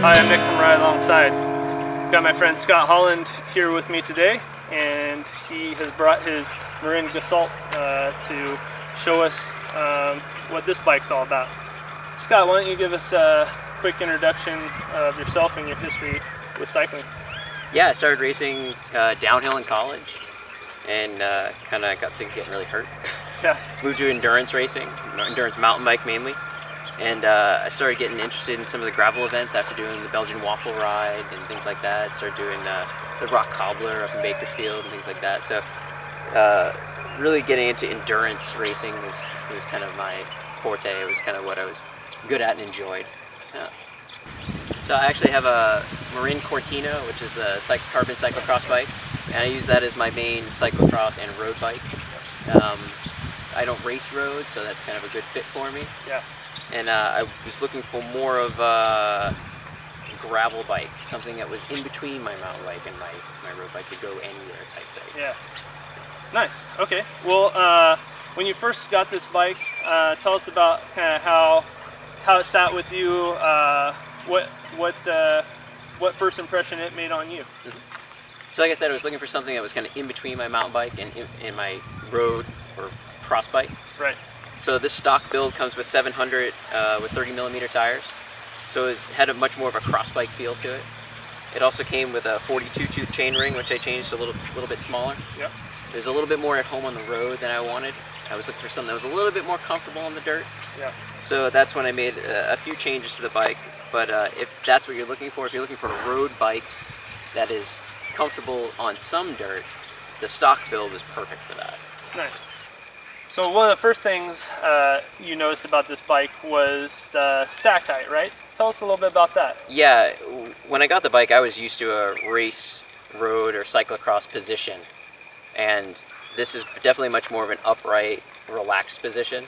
Hi, I'm Nick from Ride Alongside. Got my friend Scott Holland here with me today, and he has brought his Marin Gestalt to show us what this bike's all about. Scott, why don't you give us a quick introduction of yourself and your history with cycling? Yeah, I started racing downhill in college, and kind of got sick of getting really hurt. Yeah. Moved to endurance racing, endurance mountain bike mainly, and I started getting interested in some of the gravel events after doing the Belgian waffle ride and things like that. Started doing the rock cobbler up in Bakersfield and things like that. So really getting into endurance racing was kind of my forte. It was kind of what I was good at and enjoyed. Yeah. So I actually have a Marin Cortina, which is a carbon cyclocross bike, and I use that as my main cyclocross and road bike. I don't race roads, so that's kind of a good fit for me. Yeah. And I was looking for more of a gravel bike, something that was in between my mountain bike and my road bike, could go anywhere type thing. Yeah. Nice. Okay. Well, when you first got this bike, tell us about kind of how it sat with you. What first impression it made on you? Mm-hmm. So like I said, I was looking for something that was kind of in between my mountain bike and my road or cross bike. Right. So this stock build comes with 700 with 30mm tires. So it had a much more of a cross bike feel to it. It also came with a 42-tooth chainring, which I changed a little bit smaller. Yep. It was a little bit more at home on the road than I wanted. I was looking for something that was a little bit more comfortable on the dirt. Yeah. So that's when I made a few changes to the bike. But if that's what you're looking for, if you're looking for a road bike that is comfortable on some dirt, the stock build is perfect for that. Nice. So one of the first things you noticed about this bike was the stack height, right? Tell us a little bit about that. Yeah, when I got the bike, I was used to a race, road, or cyclocross position. And this is definitely much more of an upright, relaxed position.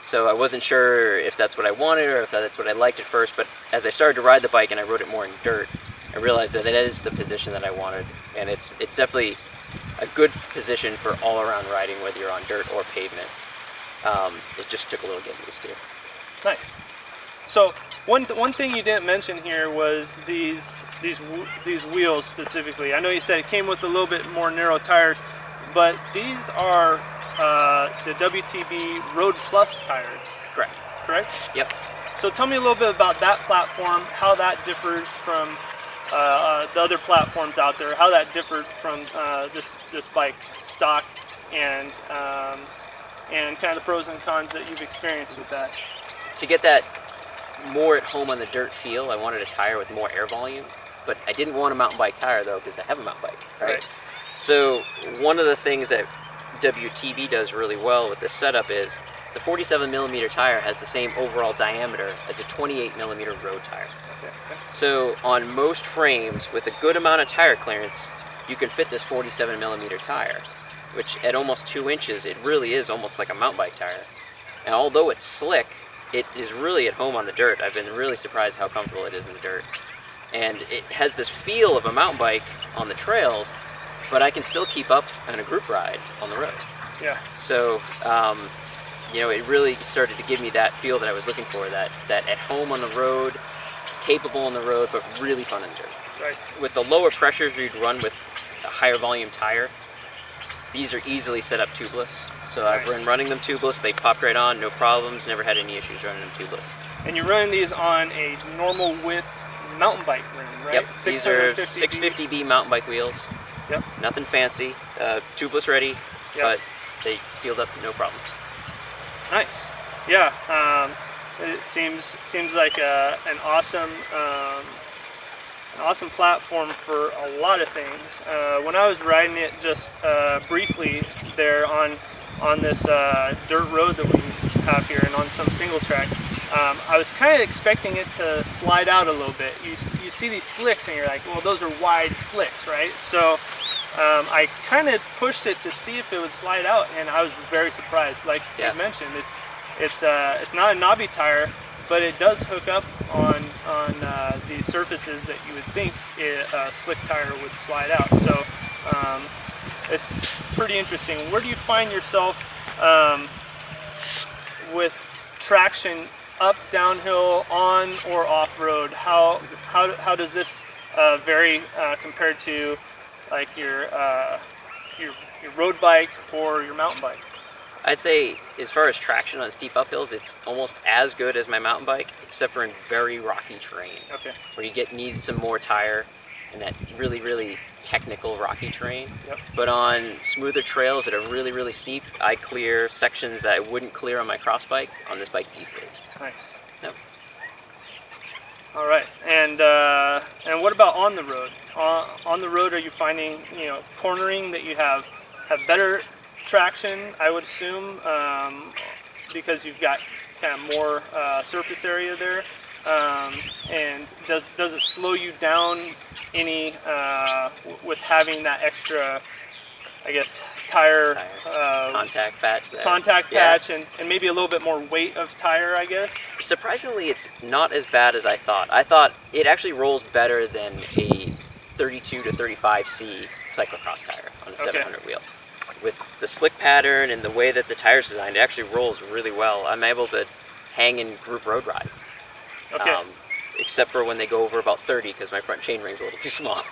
So I wasn't sure if that's what I wanted or if that's what I liked at first, but as I started to ride the bike and I rode it more in dirt, I realized that it is the position that I wanted, and it's definitely a good position for all-around riding, whether you're on dirt or pavement. It just took a little getting used to. Nice. So one thing you didn't mention here was these wheels specifically. I know you said it came with a little bit more narrow tires, but these are the WTB Road Plus tires. Correct? Yep. So tell me a little bit about that platform, how that differs from the other platforms out there, how that differed from this bike stock, and kind of the pros and cons that you've experienced with that. To get that more at home on the dirt feel, I wanted a tire with more air volume, but I didn't want a mountain bike tire though, because I have a mountain bike, right? So one of the things that WTB does really well with this setup is the 47mm tire has the same overall diameter as a 28mm road tire. Okay. So on most frames with a good amount of tire clearance, you can fit this 47mm tire, which at almost 2 inches, it really is almost like a mountain bike tire. And although it's slick, it is really at home on the dirt. I've been really surprised how comfortable it is in the dirt. And it has this feel of a mountain bike on the trails, but I can still keep up on a group ride on the road. Yeah. So, it really started to give me that feel that I was looking for, that at home on the road, capable on the road, but really fun in the dirt. Right. With the lower pressures you'd run with a higher volume tire, these are easily set up tubeless. So nice. I've been running them tubeless, they popped right on, no problems, never had any issues running them tubeless. And you're running these on a normal width mountain bike rim, right? Yep, these are 650B mountain bike wheels. Yep. Nothing fancy, tubeless ready, but they sealed up no problem. Nice. Yeah. It seems like an awesome platform for a lot of things. When I was riding it just briefly there on this dirt road that we have here and on some single track, I was kind of expecting it to slide out a little bit. You see these slicks and you're like, well, those are wide slicks, right? So I kind of pushed it to see if it would slide out, and I was very surprised. Like you mentioned, it's not a knobby tire, but it does hook up on these surfaces that you would think a slick tire would slide out. So it's pretty interesting. Where do you find yourself with traction up, downhill, on or off road? How does this vary compared to like your road bike or your mountain bike? I'd say as far as traction on steep uphills, it's almost as good as my mountain bike, except for in very rocky terrain. Okay. Where you need some more tire in that really, really technical rocky terrain. Yep. But on smoother trails that are really, really steep, I clear sections that I wouldn't clear on my cross bike on this bike easily. Nice. Yep. All right. And what about on the road? On the road, are you finding, cornering that you have better traction, I would assume, because you've got kind of more surface area there, and does it slow you down any with having that extra, I guess, tire contact patch there. Patch and maybe a little bit more weight of tire, I guess? Surprisingly, it's not as bad as I thought. I thought it actually rolls better than a 32 to 35C cyclocross tire on a 700 wheel. With the slick pattern and the way that the tire's designed, it actually rolls really well. I'm able to hang in group road rides. Okay. Except for when they go over about 30 because my front chain ring's a little too small.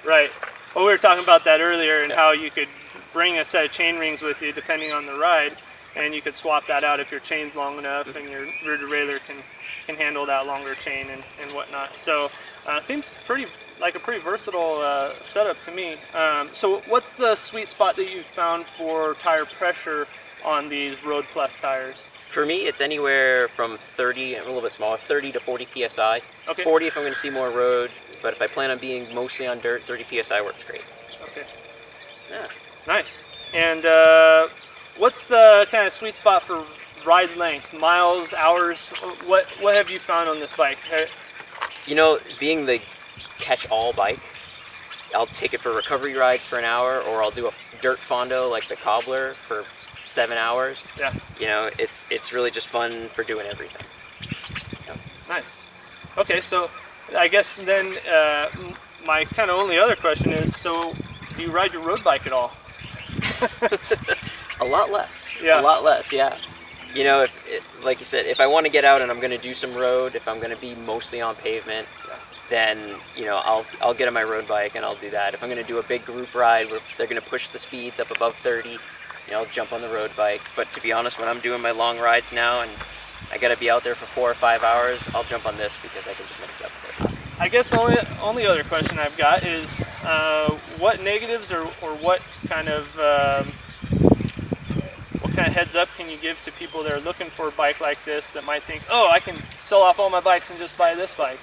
Right. Well, we were talking about that earlier and how you could bring a set of chain rings with you depending on the ride, and you could swap that out if your chain's long enough and your rear derailleur can handle that longer chain and whatnot. So seems like a pretty versatile setup to me. So what's the sweet spot that you've found for tire pressure on these Road Plus tires? For me, it's anywhere from 30, a little bit smaller, 30 to 40 PSI. Okay. 40 if I'm going to see more road, but if I plan on being mostly on dirt, 30 PSI works great. Okay. Yeah. Nice. And what's the kind of sweet spot for ride length? Miles, hours? What have you found on this bike? Being the catch-all bike, I'll take it for recovery rides for an hour, or I'll do a dirt fondo like the cobbler for 7 hours. Yeah. It's really just fun for doing everything. Yeah. Nice. Okay, so I guess then my kind of only other question is, so do you ride your road bike at all? A lot less. Yeah. A lot less, yeah. Like you said, if I want to get out and I'm going to do some road, if I'm going to be mostly on pavement, then I'll get on my road bike and I'll do that. If I'm going to do a big group ride where they're going to push the speeds up above 30, I'll jump on the road bike. But to be honest, when I'm doing my long rides now and I got to be out there for 4 or 5 hours, I'll jump on this because I can just mix it up a bit. I guess the only other question I've got is what negatives or what kind of heads up can you give to people that are looking for a bike like this that might think, oh, I can sell off all my bikes and just buy this bike?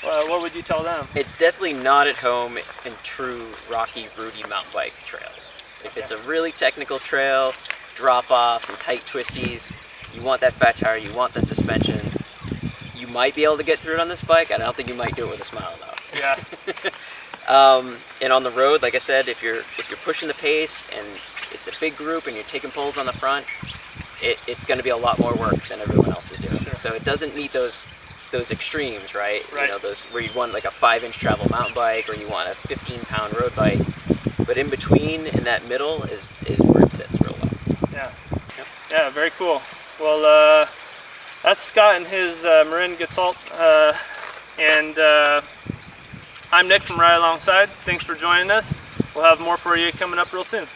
What would you tell them? It's definitely not at home in true rocky, rooty mountain bike trails. If it's a really technical trail, drop-offs and tight twisties, you want that fat tire, you want that suspension. You might be able to get through it on this bike. I don't think you might do it with a smile though. Yeah. And on the road, like I said, if you're pushing the pace and it's a big group and you're taking pulls on the front, it's going to be a lot more work than everyone else is doing. Sure. So it doesn't meet those extremes, right? Right. Those where you want like a 5-inch travel mountain bike or you want a 15-pound road bike. But in between, in that middle, is where it sits real well. Yeah. Yep. Yeah, very cool. Well, that's Scott and his Marin Gestalt, and I'm Nick from Ride Alongside. Thanks for joining us. We'll have more for you coming up real soon.